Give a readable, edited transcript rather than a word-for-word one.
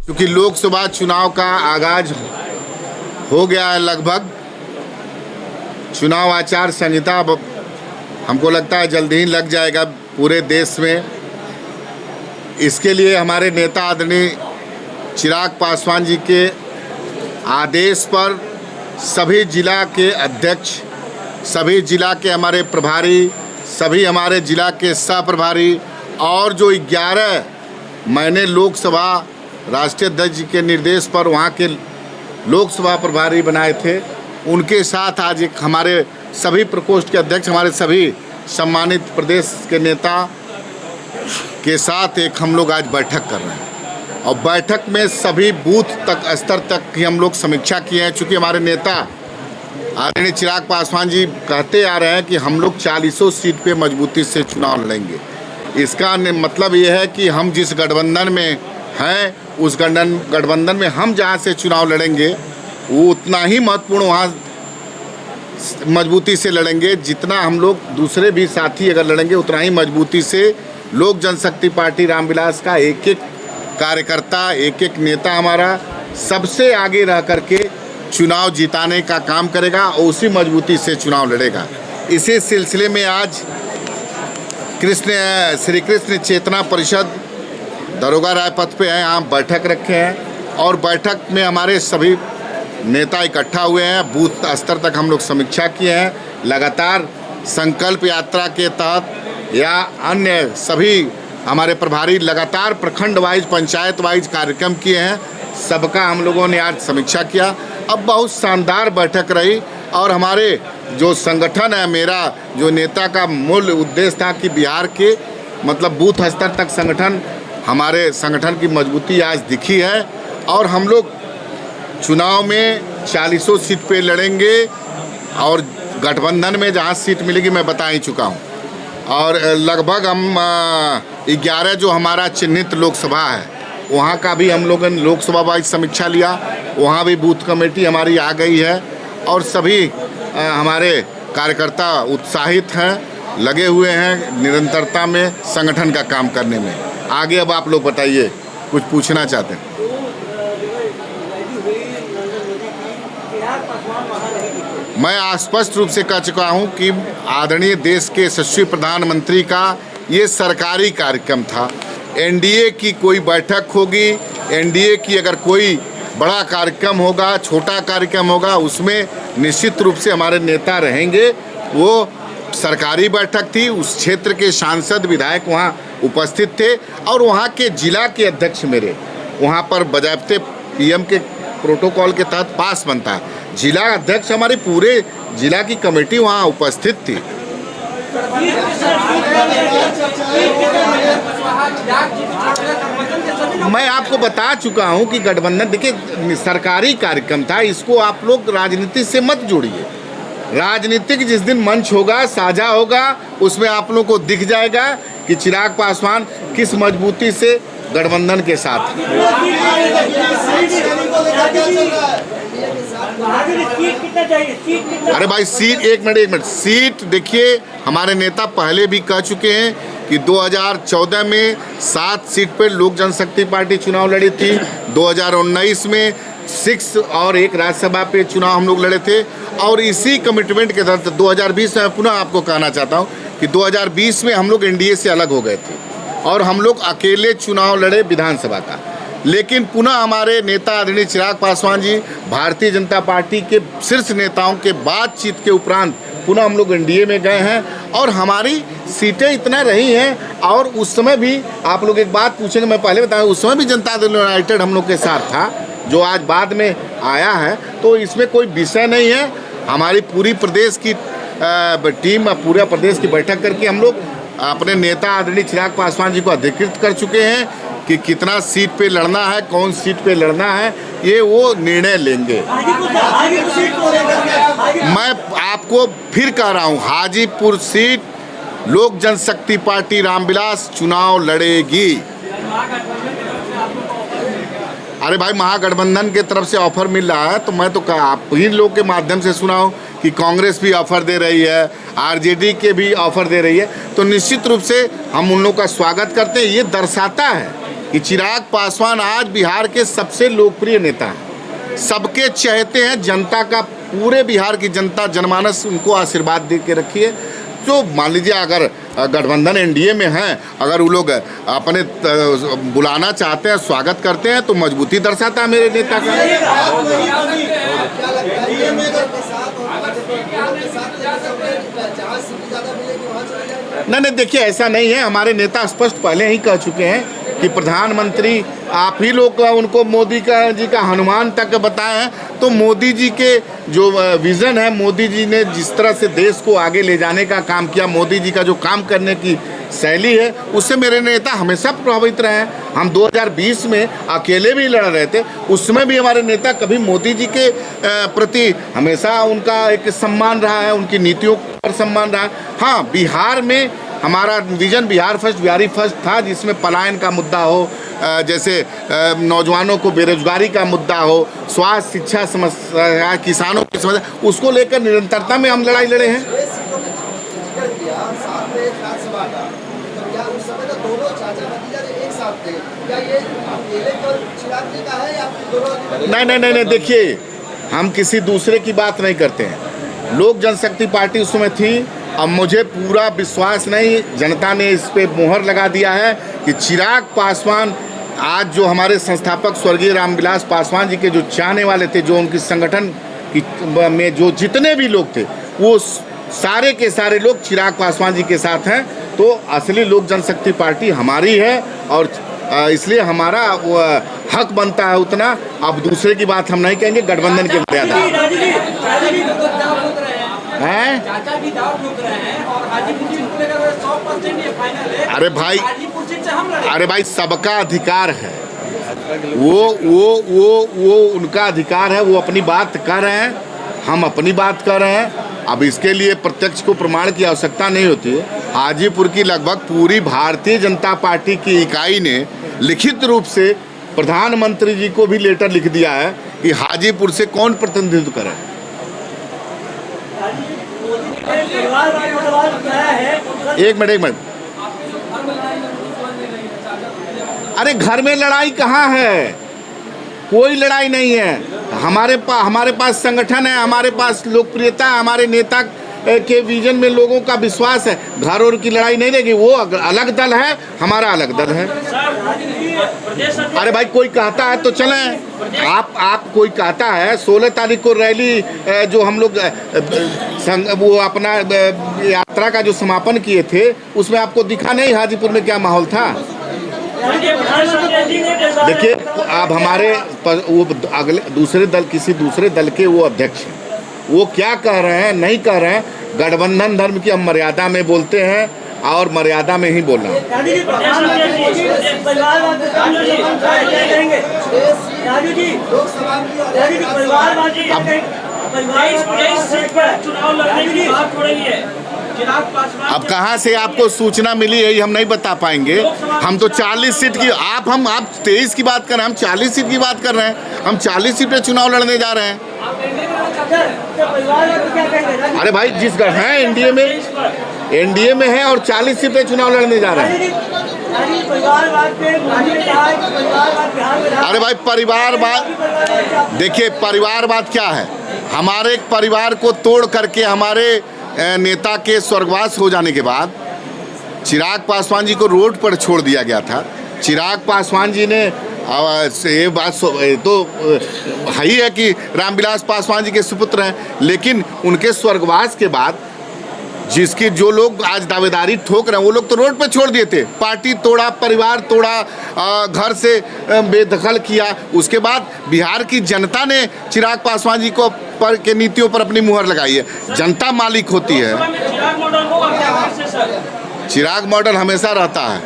क्योंकि लोकसभा चुनाव का आगाज हो गया है लगभग। चुनाव आचार संहिता अब हमको लगता है जल्द ही लग जाएगा पूरे देश में। इसके लिए हमारे नेता आदरणीय चिराग पासवान जी के आदेश पर सभी जिला के अध्यक्ष, सभी जिला के हमारे प्रभारी, सभी हमारे जिला के सह प्रभारी और जो 11 मैंने लोकसभा राष्ट्रीय अध्यक्ष जी के निर्देश पर वहाँ के लोकसभा प्रभारी बनाए थे, उनके साथ आज एक हमारे सभी प्रकोष्ठ के अध्यक्ष, हमारे सभी सम्मानित प्रदेश के नेता के साथ एक हम लोग आज बैठक कर रहे हैं। और बैठक में सभी बूथ तक स्तर तक की हम लोग समीक्षा किए हैं। चूँकि हमारे नेता आदरणीय चिराग पासवान जी कहते आ रहे हैं कि हम लोग 40 सीट पे मजबूती से चुनाव लड़ेंगे। इसका मतलब ये है कि हम जिस गठबंधन में हैं उस गठबंधन में हम जहाँ से चुनाव लड़ेंगे वो उतना ही महत्वपूर्ण वहाँ मजबूती से लड़ेंगे जितना हम लोग दूसरे भी साथी अगर लड़ेंगे उतना ही मजबूती से लोक जनशक्ति पार्टी रामविलास का एक एक कार्यकर्ता, एक एक नेता हमारा सबसे आगे रह करके चुनाव जिताने का काम करेगा और उसी मजबूती से चुनाव लड़ेगा। इसी सिलसिले में आज श्री कृष्ण चेतना परिषद दरोगा राय पथ पे है, यहाँ बैठक रखे हैं और बैठक में हमारे सभी नेता इकट्ठा हुए हैं। बूथ स्तर तक हम लोग समीक्षा किए हैं। लगातार संकल्प यात्रा के तहत या अन्य सभी हमारे प्रभारी लगातार प्रखंड वाइज, पंचायत वाइज कार्यक्रम किए हैं। सबका हम लोगों ने आज समीक्षा किया। अब बहुत शानदार बैठक रही और हमारे जो संगठन है, मेरा जो नेता का मूल उद्देश्य था कि बिहार के मतलब बूथ स्तर तक संगठन, हमारे संगठन की मजबूती आज दिखी है और हम लोग चुनाव में 40 सीट पे लड़ेंगे और गठबंधन में जहाँ सीट मिलेगी मैं बता ही चुका हूँ। और लगभग हम 11 जो हमारा चिन्हित लोकसभा है वहाँ का भी हम लोगों ने लोकसभा वाइज समीक्षा लिया। वहाँ भी बूथ कमेटी हमारी आ गई है और सभी हमारे कार्यकर्ता उत्साहित हैं, लगे हुए हैं निरंतरता में संगठन का काम करने में। आगे अब आप लोग बताइए, कुछ पूछना चाहते हैं? मैं स्पष्ट रूप से कह चुका हूं कि आदरणीय देश के यशस्वी प्रधानमंत्री का ये सरकारी कार्यक्रम था। एनडीए की कोई बैठक होगी, एनडीए की अगर कोई बड़ा कार्यक्रम होगा, छोटा कार्यक्रम होगा, उसमें निश्चित रूप से हमारे नेता रहेंगे। वो सरकारी बैठक थी, उस क्षेत्र के सांसद विधायक वहाँ उपस्थित थे और वहाँ के जिला के अध्यक्ष मेरे वहाँ पर बजाबते पीएम के प्रोटोकॉल के तहत पास बनता है। जिला अध्यक्ष हमारी पूरे जिला की कमेटी वहाँ उपस्थित थी। मैं आपको बता चुका हूँ कि गठबंधन, देखिए सरकारी कार्यक्रम था, इसको आप लोग राजनीति से मत जोड़िए। राजनीतिक जिस दिन मंच होगा, साझा होगा, उसमें आप लोगों को दिख जाएगा कि चिराग पासवान किस मजबूती से गठबंधन के साथ। अरे भाई सीट, एक मिनट, सीट देखिए हमारे नेता पहले भी कह चुके हैं कि 2014 में 7 सीट पर लोक जनशक्ति पार्टी चुनाव लड़ी थी। 2019 में 6 और 1 राज्यसभा पे चुनाव हम लोग लड़े थे और इसी कमिटमेंट के तहत 2020 में पुनः आपको कहना चाहता हूँ कि 2020 में हम लोग एनडीए से अलग हो गए थे और हम लोग अकेले चुनाव लड़े विधानसभा का। लेकिन पुनः हमारे नेता आदरणीय चिराग पासवान जी भारतीय जनता पार्टी के शीर्ष नेताओं के बातचीत के उपरांत पुनः हम लोग एनडीए में गए हैं और हमारी सीटें इतना रही हैं। और उस समय भी आप लोग एक बात पूछेंगे, मैं पहले बताऊँ, उस समय भी जनता दल यूनाइटेड हम लोग के साथ था, जो आज बाद में आया है। तो इसमें कोई विषय नहीं है। हमारी पूरी प्रदेश की टीम, पूरा प्रदेश की बैठक करके हम लोग अपने नेता आदरणीय चिराग पासवान जी को अधिकृत कर चुके हैं कि कितना सीट पे लड़ना है, कौन सीट पे लड़ना है, ये वो निर्णय लेंगे। मैं आपको फिर कह रहा हूँ, हाजीपुर सीट लोक जनशक्ति पार्टी रामविलास चुनाव लड़ेगी। अरे भाई, महागठबंधन के तरफ से ऑफर मिल रहा है तो मैं तो आप ही लोग के माध्यम से सुना हूँ कि कांग्रेस भी ऑफर दे रही है, आरजेडी के भी ऑफर दे रही है, तो निश्चित रूप से हम उन लोगों का स्वागत करते हैं। ये दर्शाता है कि चिराग पासवान आज बिहार के सबसे लोकप्रिय नेता हैं, सबके चहेते हैं, जनता का, पूरे बिहार की जनता जनमानस उनको आशीर्वाद दे के रखी है। तो मान लीजिए अगर गठबंधन एनडीए में है, अगर वो लोग अपने बुलाना चाहते हैं, स्वागत करते हैं, तो मजबूती दर्शाता है मेरे नेता का। नहीं, देखिए ऐसा नहीं है। हमारे नेता स्पष्ट पहले ही कह चुके हैं कि प्रधानमंत्री आप ही लोग उनको मोदी जी का हनुमान तक बताए हैं। तो मोदी जी के जो विज़न है, मोदी जी ने जिस तरह से देश को आगे ले जाने का काम किया, मोदी जी का जो काम करने की शैली है, उससे मेरे नेता हमेशा प्रभावित रहे हैं। हम 2020 में अकेले भी लड़ रहे थे, उसमें भी हमारे नेता कभी मोदी जी के प्रति हमेशा उनका एक सम्मान रहा है, उनकी नीतियों पर सम्मान रहा है। हाँ, बिहार में हमारा vision Bihar first, Bihari first था, जिसमें पलायन का मुद्दा हो, जैसे नौजवानों को बेरोजगारी का मुद्दा हो, स्वास्थ्य, शिक्षा समस्या, किसानों की समस्या, उसको लेकर निरंतरता में हम लड़ाई लड़े हैं। नहीं, देखिए हम किसी दूसरे की बात नहीं करते हैं। लोक जनशक्ति पार्टी उस समय थी। अब मुझे पूरा विश्वास नहीं, जनता ने इस पे मोहर लगा दिया है कि चिराग पासवान, आज जो हमारे संस्थापक स्वर्गीय रामविलास पासवान जी के जो चाहने वाले थे, जो उनके संगठन की में जो जितने भी लोग थे, वो सारे के सारे लोग चिराग पासवान जी के साथ हैं। तो असली लोक जनशक्ति पार्टी हमारी है और इसलिए हमारा हक बनता है उतना। अब दूसरे की बात हम नहीं कहेंगे, गठबंधन के मर्यादा हैं। अरे भाई सबका अधिकार है, वो उनका अधिकार है, वो अपनी बात कर रहे हैं, हम अपनी बात कर रहे हैं। अब इसके लिए प्रत्यक्ष को प्रमाण की आवश्यकता नहीं होती है। हाजीपुर की लगभग पूरी भारतीय जनता पार्टी की इकाई ने लिखित रूप से प्रधानमंत्री जी को भी लेटर लिख दिया है कि हाजीपुर से कौन प्रतिनिधित्व करे। एक मिनट, अरे घर में लड़ाई कहाँ है? कोई लड़ाई नहीं है। हमारे पास संगठन है, हमारे पास लोकप्रियता है, हमारे नेता के विजन में लोगों का विश्वास है। घर और की लड़ाई नहीं रहेगी। वो अलग दल है, हमारा अलग दल है। अरे भाई कोई कहता है तो चलें। आप कोई कहता है 16 तारीख को रैली जो हम लोग वो अपना यात्रा का जो समापन किए थे, उसमें आपको दिखा नहीं हाजीपुर में क्या माहौल था? देखिए आप हमारे वो अगले दूसरे दल, किसी दूसरे दल के वो अध्यक्ष हैं, वो क्या कह रहे हैं नहीं कह रहे हैं। गठबंधन धर्म की हम मर्यादा में बोलते हैं और मर्यादा में ही बोलना। अब कहाँ से आपको सूचना मिली है ये हम नहीं बता पाएंगे। हम तो 40 सीट की, आप 23 की बात कर रहे हैं, हम 40 सीट की बात कर रहे हैं। हम 40 सीट पे चुनाव लड़ने जा रहे हैं। अरे भाई जिस गढ़ है एनडीए में है और 40 सीट पे चुनाव लड़ने जा रहे हैं। अरे भाई परिवारवाद, देखिए परिवारवाद क्या है? हमारे परिवार को तोड़ करके हमारे नेता के स्वर्गवास हो जाने के बाद चिराग पासवान जी को रोड पर छोड़ दिया गया था। चिराग पासवान जी ने ये बात तो है ही है कि रामविलास पासवान जी के सुपुत्र हैं, लेकिन उनके स्वर्गवास के बाद जिसकी जो लोग आज दावेदारी ठोक रहे हैं वो लोग तो रोड पे छोड़ दिए थे। पार्टी तोड़ा, परिवार तोड़ा, घर से बेदखल किया। उसके बाद बिहार की जनता ने चिराग पासवान जी को पर के नीतियों पर अपनी मुहर लगाई है। जनता मालिक होती है। चिराग मॉडल हमेशा रहता है।